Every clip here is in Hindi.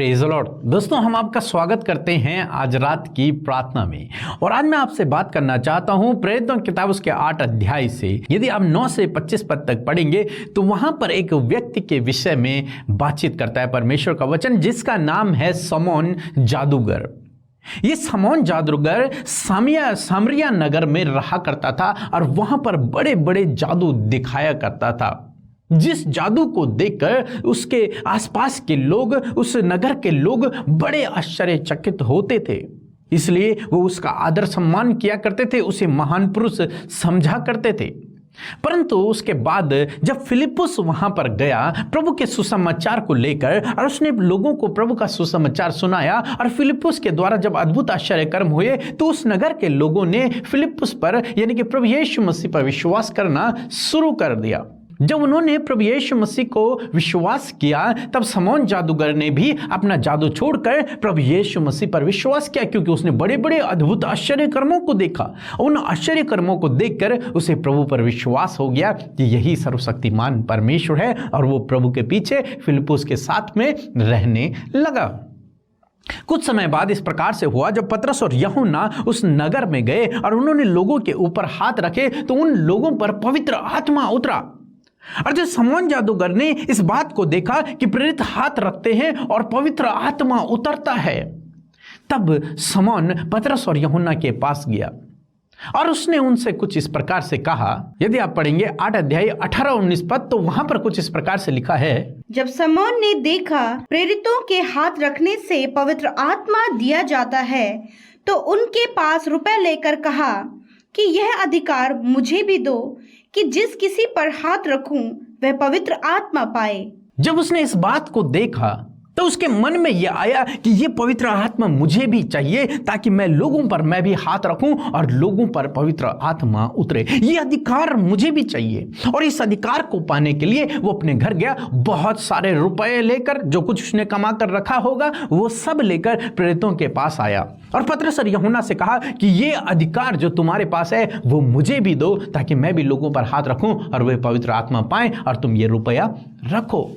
Praise the Lord. दोस्तों, हम आपका स्वागत करते हैं आज रात की प्रार्थना में। और आज मैं आपसे बात करना चाहता हूं प्रेरितों की किताब उसके 8 अध्याय से। यदि आप 9 से 25 पद तक पढ़ेंगे तो वहां पर एक व्यक्ति के विषय में बातचीत करता है परमेश्वर का वचन, जिसका नाम है शमौन जादूगर। ये शमौन जादूगर सामरिया नगर में रहा करता था और वहां पर बड़े बड़े जादू दिखाया करता था, जिस जादू को देखकर उसके आसपास के लोग, उस नगर के लोग बड़े आश्चर्यचकित होते थे। इसलिए वो उसका आदर सम्मान किया करते थे, उसे महान पुरुष समझा करते थे। परंतु उसके बाद जब फिलिप्पुस वहां पर गया प्रभु के सुसमाचार को लेकर और उसने लोगों को प्रभु का सुसमाचार सुनाया और फिलिप्पुस के द्वारा जब अद्भुत आश्चर्य कर्म हुए तो उस नगर के लोगों ने फिलिप्पुस पर यानी कि प्रभु यीशु मसीह पर विश्वास करना शुरू कर दिया। जब उन्होंने प्रभु यीशु मसीह को विश्वास किया तब शमौन जादूगर ने भी अपना जादू छोड़कर प्रभु यीशु मसीह पर विश्वास किया, क्योंकि उसने बड़े बड़े अद्भुत आश्चर्य कर्मों को देखा। उन आश्चर्य कर्मों को देखकर उसे प्रभु पर विश्वास हो गया कि यही सर्वशक्तिमान परमेश्वर है, और वो प्रभु के पीछे फिलिप्पुस के साथ में रहने लगा। कुछ समय बाद इस प्रकार से हुआ, जब पतरस और यूहन्ना उस नगर में गए और उन्होंने लोगों के ऊपर हाथ रखे तो उन लोगों पर पवित्र आत्मा उतरा। और जब शमौन जादूगर ने इस बात को देखा कि प्रेरित हाथ रखते हैं और पवित्र आत्मा उतरता है, तब शमौन पतरस और यूहन्ना के पास गया और उसने उनसे कुछ इस प्रकार से कहा। यदि आप पढ़ेंगे 8 अध्याय 18-19 पद तो वहां पर कुछ इस प्रकार से लिखा है। जब शमौन ने देखा प्रेरितों के हाथ रखने से पवित्र आत्मा दिया जाता है, तो उनके पास रुपए लेकर कहा कि यह अधिकार मुझे भी दो कि जिस किसी पर हाथ रखूं वह पवित्र आत्मा पाए। जब उसने इस बात को देखा तो उसके मन में यह आया कि यह पवित्र आत्मा मुझे भी चाहिए, ताकि मैं लोगों पर मैं भी हाथ रखूं और लोगों पर पवित्र आत्मा उतरे। यह अधिकार मुझे भी चाहिए। और इस अधिकार को पाने के लिए वो अपने घर गया, बहुत सारे रुपए लेकर, जो कुछ उसने कमा कर रखा होगा वो सब लेकर प्रेरितों के पास आया और पतरस और यूहन्ना से कहा कि ये अधिकार जो तुम्हारे पास है वो मुझे भी दो, ताकि मैं भी लोगों पर हाथ रखूं और वे पवित्र आत्मा पाएं, और तुम ये रुपया रखो।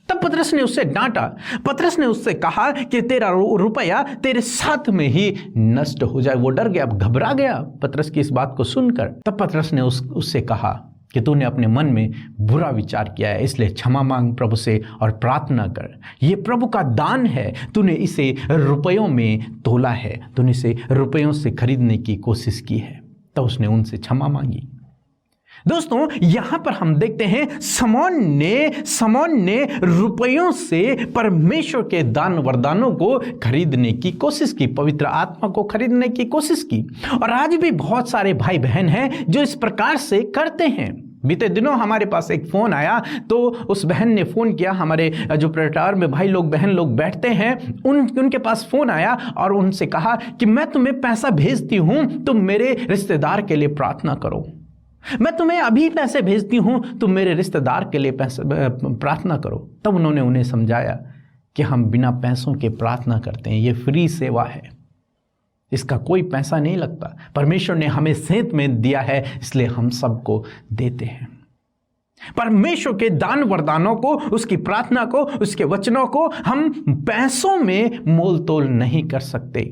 तब पतरस ने उससे डांटा। पतरस ने उससे कहा कि तेरा रुपया तेरे साथ में ही नष्ट हो जाए। वो डर गया, घबरा गया पतरस की इस बात को सुनकर। तब पतरस ने उससे कहा कि तूने अपने मन में बुरा विचार किया है, इसलिए क्षमा मांग प्रभु से और प्रार्थना कर। ये प्रभु का दान है, तूने इसे रुपयों में तोला है, तूने इसे रुपयों से खरीदने की कोशिश की है। तो उसने उनसे क्षमा मांगी। दोस्तों, यहां पर हम देखते हैं शमौन ने रुपयों से परमेश्वर के दान वरदानों को खरीदने की कोशिश की, पवित्र आत्मा को खरीदने की कोशिश की। और आज भी बहुत सारे भाई बहन हैं जो इस प्रकार से करते हैं। बीते दिनों हमारे पास एक फोन आया, तो उस बहन ने फोन किया। हमारे जो प्रेरितार में भाई लोग बहन लोग बैठते हैं, उनके पास फोन आया और उनसे कहा कि मैं तुम्हें पैसा भेजती हूं, तुम मेरे रिश्तेदार के लिए प्रार्थना करो। मैं तुम्हें अभी पैसे भेजती हूं, तुम मेरे रिश्तेदार के लिए प्रार्थना करो। तब उन्होंने उन्हें समझाया कि हम बिना पैसों के प्रार्थना करते हैं, ये फ्री सेवा है, इसका कोई पैसा नहीं लगता। परमेश्वर ने हमें सेंत में दिया है, इसलिए हम सबको देते हैं। परमेश्वर के दान वरदानों को, उसकी प्रार्थना को, उसके वचनों को हम पैसों में मोल तोल नहीं कर सकते,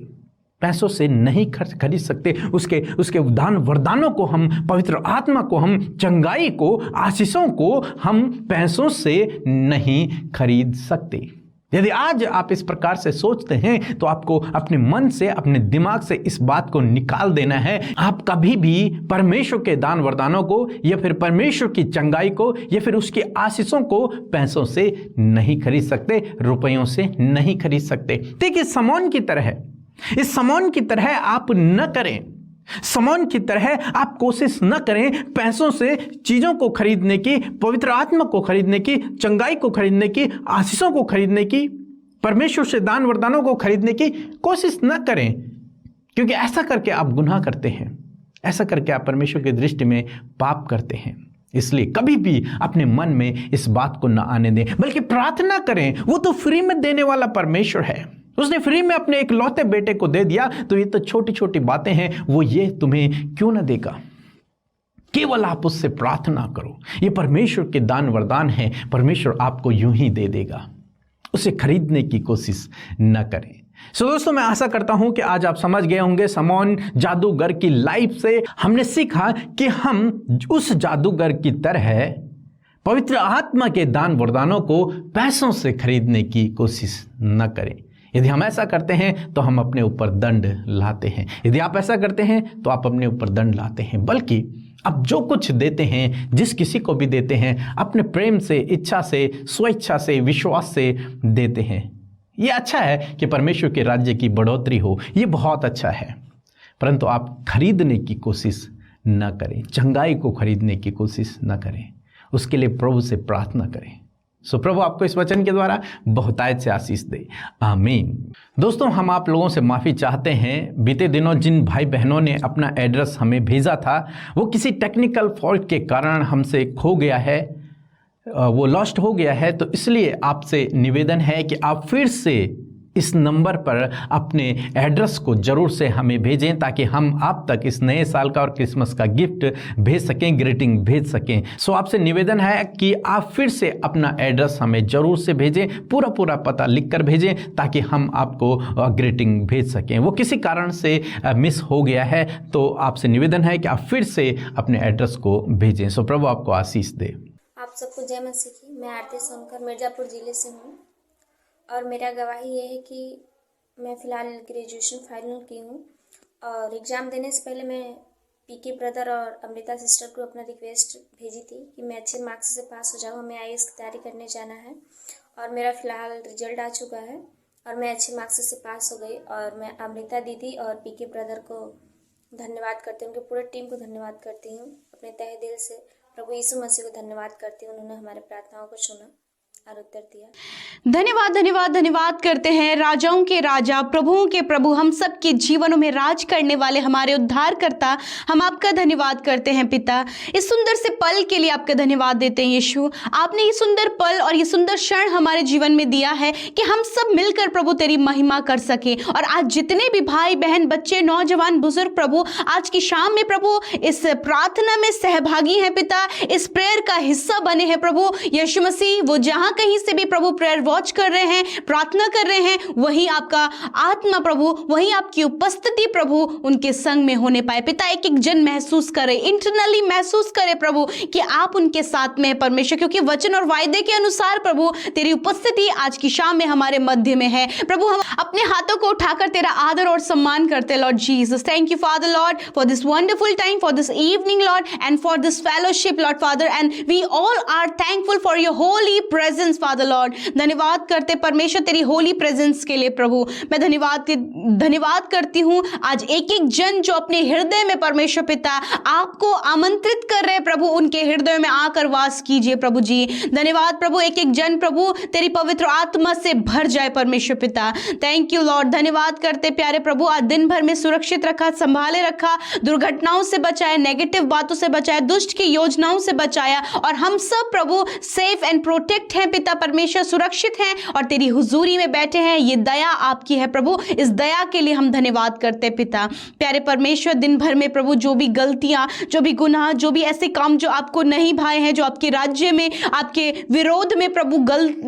पैसों से नहीं खरीद सकते। उसके दान वरदानों को हम, पवित्र आत्मा को हम, चंगाई को, आशीषों को हम पैसों से नहीं खरीद सकते। यदि आज आप इस प्रकार से सोचते हैं तो आपको अपने मन से, अपने दिमाग से इस बात को निकाल देना है। आप कभी भी परमेश्वर के दान वरदानों को या फिर परमेश्वर की चंगाई को या फिर उसकी आशीषों को पैसों से नहीं खरीद सकते, रुपयों से नहीं खरीद सकते। देखिए, शमौन की तरह, इस शमौन की तरह आप न करें। शमौन की तरह आप कोशिश न करें पैसों से चीजों को खरीदने की, पवित्र आत्मा को खरीदने की, चंगाई को खरीदने की, आशीषों को खरीदने की, परमेश्वर से दान वरदानों को खरीदने की कोशिश न करें, क्योंकि ऐसा करके आप गुनाह करते हैं, ऐसा करके आप परमेश्वर की दृष्टि में पाप करते हैं। इसलिए कभी भी अपने मन में इस बात को न आने दें, बल्कि प्रार्थना करें। वो तो फ्री में देने वाला परमेश्वर है, उसने फ्री में अपने इकलौते बेटे को दे दिया, तो ये तो छोटी छोटी बातें हैं, वो ये तुम्हें क्यों ना देगा। केवल आप उससे प्रार्थना करो। ये परमेश्वर के दान वरदान है, परमेश्वर आपको यूं ही दे देगा। उसे खरीदने की कोशिश न करें। दोस्तों, मैं आशा करता हूं कि आज आप समझ गए होंगे। शमौन जादूगर की लाइफ से हमने सीखा कि हम उस जादूगर की तरह पवित्र आत्मा के दान वरदानों को पैसों से खरीदने की कोशिश न करें। यदि हम ऐसा करते हैं तो हम अपने ऊपर दंड लाते हैं। यदि आप ऐसा करते हैं तो आप अपने ऊपर दंड लाते हैं। बल्कि अब जो कुछ देते हैं, जिस किसी को भी देते हैं, अपने प्रेम से, इच्छा से, स्वेच्छा से, विश्वास से देते हैं। ये अच्छा है कि परमेश्वर के राज्य की बढ़ोतरी हो, ये बहुत अच्छा है। परंतु आप खरीदने की कोशिश न करें, चंगाई को खरीदने की कोशिश न करें। उसके लिए प्रभु से प्रार्थना करें। प्रभु आपको इस वचन के द्वारा बहुतायत से आशीष दे। आमीन। दोस्तों, हम आप लोगों से माफ़ी चाहते हैं। बीते दिनों जिन भाई बहनों ने अपना एड्रेस हमें भेजा था, वो किसी टेक्निकल फॉल्ट के कारण हमसे खो गया है, वो लॉस्ट हो गया है। तो इसलिए आपसे निवेदन है कि आप फिर से इस नंबर पर अपने एड्रेस को ज़रूर से हमें भेजें, ताकि हम आप तक इस नए साल का और क्रिसमस का गिफ्ट भेज सकें, ग्रीटिंग भेज सकें। आपसे निवेदन है कि आप फिर से अपना एड्रेस हमें ज़रूर से भेजें, पूरा पता लिख कर भेजें, ताकि हम आपको ग्रीटिंग भेज सकें। वो किसी कारण से मिस हो गया है, तो आपसे निवेदन है कि आप फिर से अपने एड्रेस को भेजें। प्रभु आपको आशीष दे। आप सबको जय मसीह की। मैं आरती सोनकर मिर्ज़ापुर ज़िले से हूँ और मेरा गवाही ये है कि मैं फ़िलहाल ग्रेजुएशन फाइनल की हूँ और एग्ज़ाम देने से पहले मैं पीके ब्रदर और अमृता सिस्टर को अपना रिक्वेस्ट भेजी थी कि मैं अच्छे मार्क्स से पास हो जाऊँ, हमें आईएएस की तैयारी करने जाना है। और मेरा फ़िलहाल रिजल्ट आ चुका है और मैं अच्छे मार्क्स से पास हो गई। और मैं अमृता दीदी और पीके ब्रदर को धन्यवाद करती हूँ, उनके पूरे टीम को धन्यवाद करती हूँ। अपने तहे दिल से प्रभु यीशु मसीह को धन्यवाद करती हूँ, उन्होंने हमारे प्रार्थनाओं को सुना और उत्तर दिया। धन्यवाद धन्यवाद धन्यवाद करते हैं राजाओं के राजा, प्रभुओं के प्रभु, हम सब के जीवनों में राज करने वाले हमारे उद्धारकर्ता, हम आपका धन्यवाद करते हैं पिता। इस सुंदर से पल के लिए आपका धन्यवाद देते हैं यीशु। आपने ये सुंदर पल और ये सुंदर क्षण हमारे जीवन में दिया है कि हम सब मिलकर प्रभु तेरी महिमा कर सके। और आज जितने भी भाई बहन, बच्चे, नौजवान, बुजुर्ग प्रभु आज की शाम में प्रभु इस प्रार्थना में सहभागी हैं पिता, इस प्रेयर का हिस्सा बने हैं प्रभु यीशु मसीह, वो जहां कहीं से भी प्रभु प्रेयर वॉच कर रहे हैं, प्रार्थना कर रहे हैं, वहीं आपका आत्मा प्रभु, वहीं आपकी उपस्थिति प्रभु उनके संग में होने पाए पिता। एक एक जन महसूस करे, इंटरनली महसूस करे प्रभु कि आप उनके साथ में है परमेश्वर, क्योंकि वचन और वायदे के अनुसार प्रभु तेरी उपस्थिति आज की शाम में हमारे मध्य में है प्रभु। हम अपने हाथों को उठाकर तेरा आदर और सम्मान करते हैं lord Jesus. Thank you father lord for this wonderful time, for this evening lord, and for this fellowship lord father, and we all are thankful for your holy presence father lord. धन्यवाद करते परमेश्वर तेरी होली प्रेजेंस के लिए प्रभु। मैं धन्यवाद करती हूँ आज एक एक जन जो अपने हृदय में परमेश्वर पिता आपको आमंत्रित कर रहे प्रभु, उनके हृदय में आकर वास कीजिए प्रभु जी। धन्यवाद प्रभु, एक एक जन प्रभु तेरी पवित्र आत्मा से भर जाए परमेश्वर पिता। Thank you Lord. धन्यवाद करते प्यारे प्रभु, आज दिन भर में सुरक्षित रखा, संभाले रखा, दुर्घटनाओं से बचाया, नेगेटिव बातों से बचाया, दुष्ट की योजनाओं से बचाया, और हम सब प्रभु सेफ एंड प्रोटेक्ट हैं पिता परमेश्वर, सुरक्षित हैं और तेरी हुजूरी में बैठे हैं। ये दया आपकी है प्रभु, इस दया के लिए हम धन्यवाद करते पिता। प्यारे परमेश्वर, दिन भर में प्रभु जो भी गलतियां, जो भी गुनाह, जो भी ऐसे काम जो आपको नहीं भाए हैं, जो आपके राज्य में आपके विरोध में प्रभु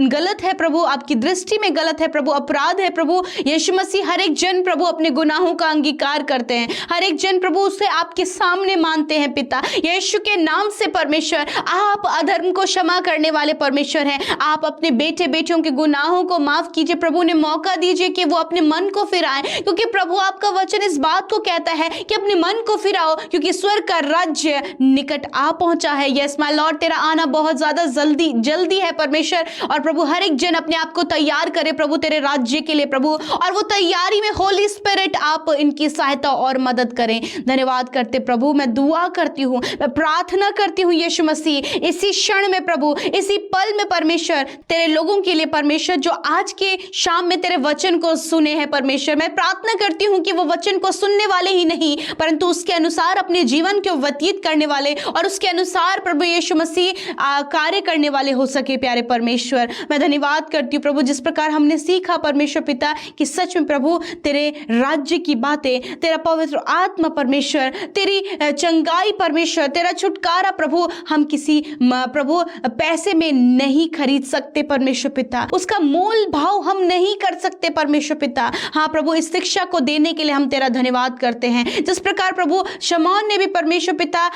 गलत है प्रभु, आपकी दृष्टि में गलत है प्रभु, अपराध है प्रभु यीशु मसीह, हर एक जन प्रभु अपने गुनाहों का अंगीकार करते हैं, हर एक जन प्रभु उसे आपके सामने मानते हैं पिता यीशु के नाम से। परमेश्वर आप अधर्म को क्षमा करने वाले परमेश्वर हैं, आप अपने बेटे बेटियों के गुनाहों को माफ कीजिए प्रभु, ने मौका दीजिए कि वो अपने मन को फिराएं, क्योंकि प्रभु आपका वचन इस बात को कहता है कि अपने मन को फिराओ, क्योंकि स्वर्ग का राज्य निकट आ पहुंचा है। यस माय लॉर्ड, तेरा आना बहुत ज्यादा जल्दी है परमेश्वर, और प्रभु हर एक जन अपने आप को तैयार करे प्रभु तेरे राज्य के लिए प्रभु, और वो तैयारी में होली स्पिरिट आप इनकी सहायता और मदद करें। धन्यवाद करते प्रभु, मैं दुआ करती हूँ, मैं प्रार्थना करती हूँ यीशु मसीह, इसी क्षण में प्रभु, इसी पल में परमेश्वर तेरे लोगों के लिए परमेश्वर जो आज के शाम में तेरे वचन को सुने हैं परमेश्वर, मैं प्रार्थना करती हूँ कि वो वचन को सुनने वाले ही नहीं परंतु उसके अनुसार अपने जीवन को व्यतीत करने वाले और उसके अनुसार प्रभु यीशु मसीह कार्य करने वाले हो सके। प्यारे परमेश्वर, मैं धन्यवाद करती हूँ प्रभु, जिस प्रकार हमने सीखा परमेश्वर पिता कि सच में प्रभु तेरे राज्य की बातें, तेरा पवित्र आत्मा परमेश्वर, तेरी चंगाई परमेश्वर, तेरा छुटकारा प्रभु हम किसी प्रभु पैसे में नहीं खरीद सकते परमेश्वर पिता, उसका मोल भाव हम नहीं कर सकते परमेश्वर पिता। हाँ प्रभु, इस शिक्षा को देने के लिए हम तेरा धन्यवाद करते हैं। जिस प्रकार प्रभु शमौन ने भी परमेश्वर पिता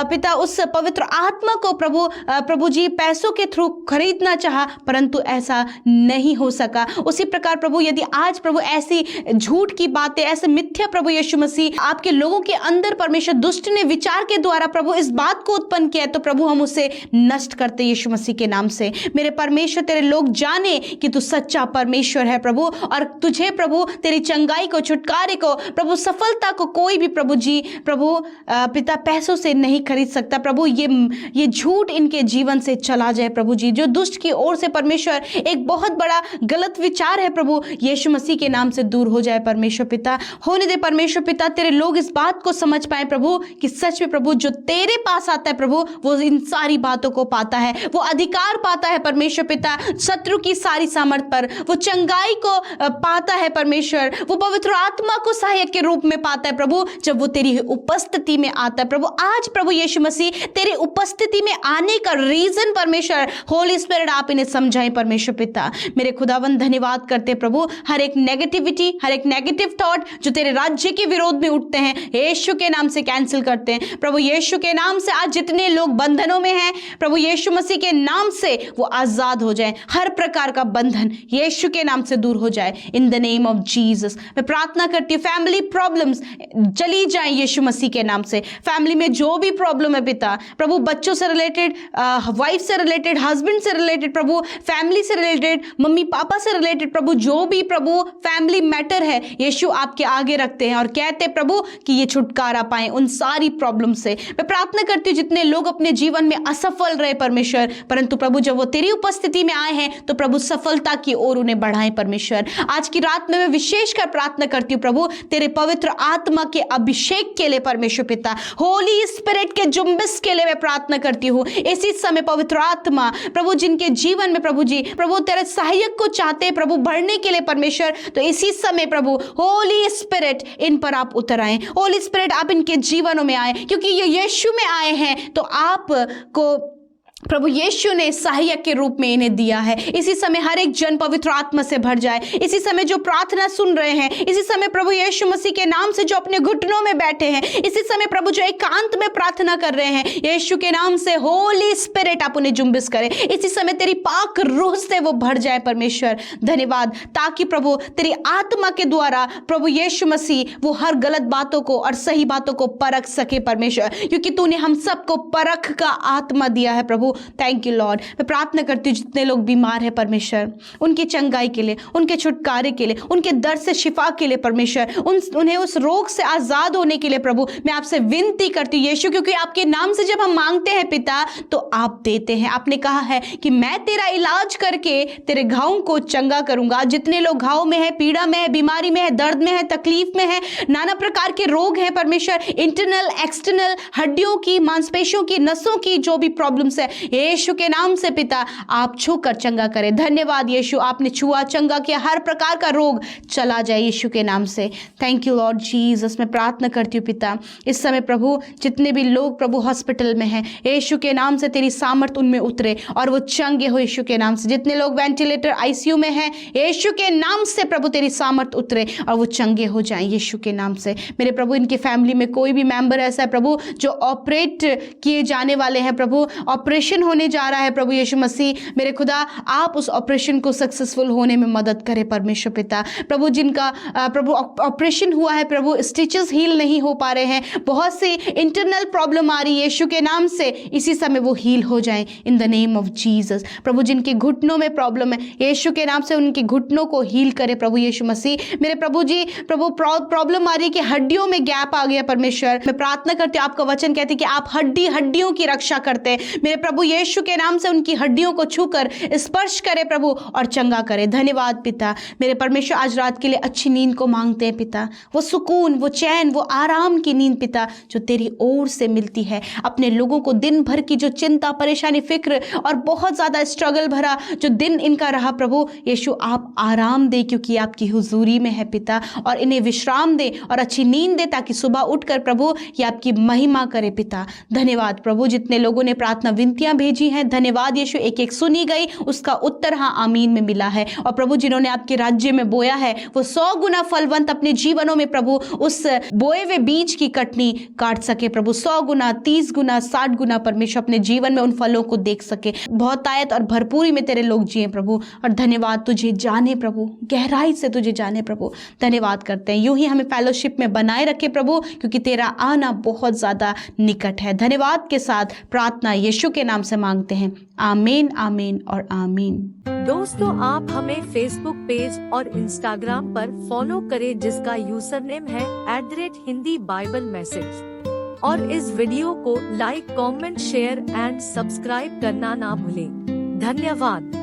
पिता उस पवित्र आत्मा को प्रभु जी पैसों के थ्रू खरीदना चाहा, परंतु ऐसा नहीं हो सका। उसी प्रकार प्रभु यदि आज प्रभु ऐसी झूठ की बातें, ऐसे मिथ्या प्रभु यीशु मसीह आपके लोगों के अंदर परमेश्वर दुष्ट ने विचार के द्वारा प्रभु इस बात को उत्पन्न किया, तो प्रभु हम उसे नष्ट करते यीशु मसीह के नाम से। मेरे परमेश्वर, तेरे लोग जाने कि तू सच्चा परमेश्वर है प्रभु, और तुझे प्रभु तेरी चंगाई को, छुटकारे को, प्रभु सफलता को कोई भी प्रभु जी पिता पैसों से नहीं खरीद सकता। प्रभु ये झूठ इनके जीवन से चला जाए प्रभु जी। जो दुष्ट की ओर से परमेश्वर एक बहुत बड़ा गलत विचार है प्रभु, यीशु मसीह के नाम से दूर हो जाए परमेश्वर पिता। होने दे परमेश्वर पिता, तेरे लोग इस बात को समझ पाए प्रभु कि सच में प्रभु जो तेरे पास आता है प्रभु, वो इन सारी बातों को पाता है, वो अधिकार पाता है परमेश्वर पिता शत्रु की सारी सामर्थ पर, वो चंगाई को पाता है परमेश्वर, वो पवित्र आत्मा को सहायक के रूप में पाता है प्रभु, जब वो तेरी उपस्थिति में आता है प्रभु। आज प्रभु यीशु मसीह तेरी उपस्थिति में आने का रीजन परमेश्वर होली स्पिरिट आप इन्हें समझाएं परमेश्वर पिता। मेरे खुदावंद धन्यवाद करते प्रभु, हर एक नेगेटिविटी, हर एक नेगेटिव थॉट जो तेरे राज्य के विरोध में उठते हैं, यीशु के नाम से कैंसिल करते हैं प्रभु। यीशु के नाम से आज जितने लोग बंधनों में हैं प्रभु, यीशु मसीह के नाम से वो आजाद हो जाए, हर प्रकार का बंधन यीशु के नाम से दूर हो जाए इन द नेम ऑफ जीसस। मैं प्रार्थना करती हूँ फैमिली प्रॉब्लम्स चली जाए यीशु मसीह के नाम से। फैमिली में जो भी प्रॉब्लम है पिता प्रभु, बच्चों से रिलेटेड, वाइफ से रिलेटेड, हस्बैंड से रिलेटेड प्रभु, फैमिली से रिलेटेड, मम्मी पापा से रिलेटेड प्रभु, जो भी प्रभु फैमिली मैटर है यीशु आपके आगे रखते हैं और कहते हैं प्रभु कि ये छुटकारा पाए उन सारी प्रॉब्लम से। मैं प्रार्थना करती हूँ जितने लोग अपने जीवन में असफल रहे परमेश्वर, परंतु प्रभु जब वो तेरी उपस्थिति में आए हैं तो प्रभु सफलता की ओर उन्हें बढ़ाएं परमेश्वर। आज की रात में मैं विशेषकर प्रार्थना करती हूँ प्रभु तेरे पवित्र आत्मा के अभिषेक के लिए परमेश्वर पिता, होली स्पिरिट के जुम्बिस के लिए मैं प्रार्थना करती हूँ। इसी समय पवित्र आत्मा प्रभु जिनके जीवन में प्रभु जी प्रभु तेरे सहायक को चाहते हैं प्रभु बढ़ने के लिए परमेश्वर, तो इसी समय प्रभु होली स्पिरिट इन पर आप उतर आए, होली स्पिरिट आप इनके जीवनों में आए, क्योंकि ये यीशु में आए हैं तो आपको प्रभु यीशु ने सहायक के रूप में इन्हें दिया है। इसी समय हर एक जन पवित्र आत्मा से भर जाए। इसी समय जो प्रार्थना सुन रहे हैं, इसी समय प्रभु यीशु मसीह के नाम से जो अपने घुटनों में बैठे हैं, इसी समय प्रभु जो एकांत में प्रार्थना कर रहे हैं, यीशु के नाम से होली स्पिरिट आप उन्हें जुम्बिस करें। इसी समय तेरी पाक रूह से वो भर जाए परमेश्वर। धन्यवाद, ताकि प्रभु तेरी आत्मा के द्वारा प्रभु यीशु मसीह वो हर गलत बातों को और सही बातों को परख सके परमेश्वर, क्योंकि तूने हम सबको परख का आत्मा दिया है प्रभु। Thank you Lord. मैं प्रार्थना करती हूँ जितने लोग बीमार हैं परमेश्वर, उनकी चंगाई के लिए, उनके छुटकारे के लिए, उनके दर्द से शिफा के लिए परमेश्वर, उन्हें उस रोग से आजाद होने के लिए प्रभु मैं आपसे विनती करती हूँ यीशु, क्योंकि आपके नाम से जब हम मांगते हैं पिता तो आप देते हैं। आपने कहा है कि मैं तेरा इलाज करके तेरे घावों को चंगा करूंगा। जितने लोग घाव में है, पीड़ा में है, बीमारी में है, दर्द में है, तकलीफ में है, नाना प्रकार के रोग हैं परमेश्वर, इंटरनल एक्सटर्नल, हड्डियों की, मांसपेशियों की, नसों की जो भी प्रॉब्लम्स है, यीशु के नाम से पिता आप छूकर चंगा करें। धन्यवाद यीशु, आपने छुआ चंगा किया, हर प्रकार का रोग चला जाए यीशु के नाम से। Thank you Lord Jesus. मैं प्रार्थना करती हूँ पिता इस समय प्रभु जितने भी लोग प्रभु हॉस्पिटल में हैं, यीशु के नाम से तेरी सामर्थ उनमें उतरे और वो चंगे हो यीशु के नाम से। जितने लोग वेंटिलेटर आईसीयू में हैं, यीशु के नाम से प्रभु तेरी सामर्थ उतरे और वो चंगे हो जाएं यीशु के नाम से। मेरे प्रभु इनकी फैमिली में कोई भी मेंबर ऐसा है प्रभु जो ऑपरेट किए जाने वाले हैं प्रभु, ऑपरेशन होने जा रहा है प्रभु यीशु मसीह, मेरे खुदा आप उस ऑपरेशन को सक्सेसफुल होने में मदद करें परमेश्वर पिता। प्रभु जिनका प्रभु ऑपरेशन हुआ है प्रभु, स्टिचेस हील नहीं हो पा रहे हैं, बहुत सी इंटरनल प्रॉब्लम आ रही है यीशु के नाम से, इसी समय वो हील हो जाएं in the name of Jesus. प्रभु जिनके घुटनों में प्रॉब्लम है यीशु के नाम से उनके घुटनों को हील करे प्रभु यीशु मसीह। मेरे प्रभु जी प्रभु प्रॉब्लम आ रही है कि हड्डियों में गैप आ गया परमेश्वर, मैं प्रार्थना करती हूँ, आपका वचन कहते हैं कि आप हड्डियों की रक्षा करते हैं। मेरे प्रभु यीशु के नाम से उनकी हड्डियों को छूकर स्पर्श करे प्रभु और चंगा करे। धन्यवाद पिता। मेरे परमेश्वर आज रात के लिए अच्छी नींद को मांगते हैं पिता, वो सुकून, वो चैन, वो आराम की नींद पिता जो तेरी ओर से मिलती है। अपने लोगों को दिन भर की जो चिंता, परेशानी, फिक्र और बहुत ज्यादा स्ट्रगल भरा जो दिन इनका रहा प्रभु यीशु आप आराम दे, क्योंकि आपकी हुजूरी में है पिता, और इन्हें विश्राम दे और अच्छी नींद दे ताकि सुबह उठकर प्रभु ये आपकी महिमा करे पिता। धन्यवाद प्रभु। जितने लोगों ने प्रार्थना विनतियां भेजी हैं, धन्यवाद यीशु, एक एक सुनी गई, उसका उत्तर हाँ आमीन में मिला है। और प्रभु जिन्होंने आपके राज्य में बोया है वो 100 गुना फलवंत अपने जीवनों में प्रभु उस बोए हुए बीज की कटनी काट सके प्रभु, 100 गुना 30 गुना 60 गुना परमेश्वर अपने जीवन में उन फलों को देख सके, बहुतायत और भरपूरी में तेरे लोग जिए प्रभु। और धन्यवाद, तुझे जाने प्रभु, गहराई से तुझे जाने प्रभु, धन्यवाद करते हैं। यूं ही हमें फेलोशिप में बनाए रखे प्रभु, क्योंकि तेरा आना बहुत ज्यादा निकट है। धन्यवाद के साथ प्रार्थना यीशु के नाम से मांगते हैं, आमीन आमीन और आमीन। दोस्तों, आप हमें फेसबुक पेज और इंस्टाग्राम पर फॉलो करें जिसका यूजर नेम है @हिंदी बाइबल मैसेज, और इस वीडियो को like, comment, share and subscribe करना ना भूलें। धन्यवाद।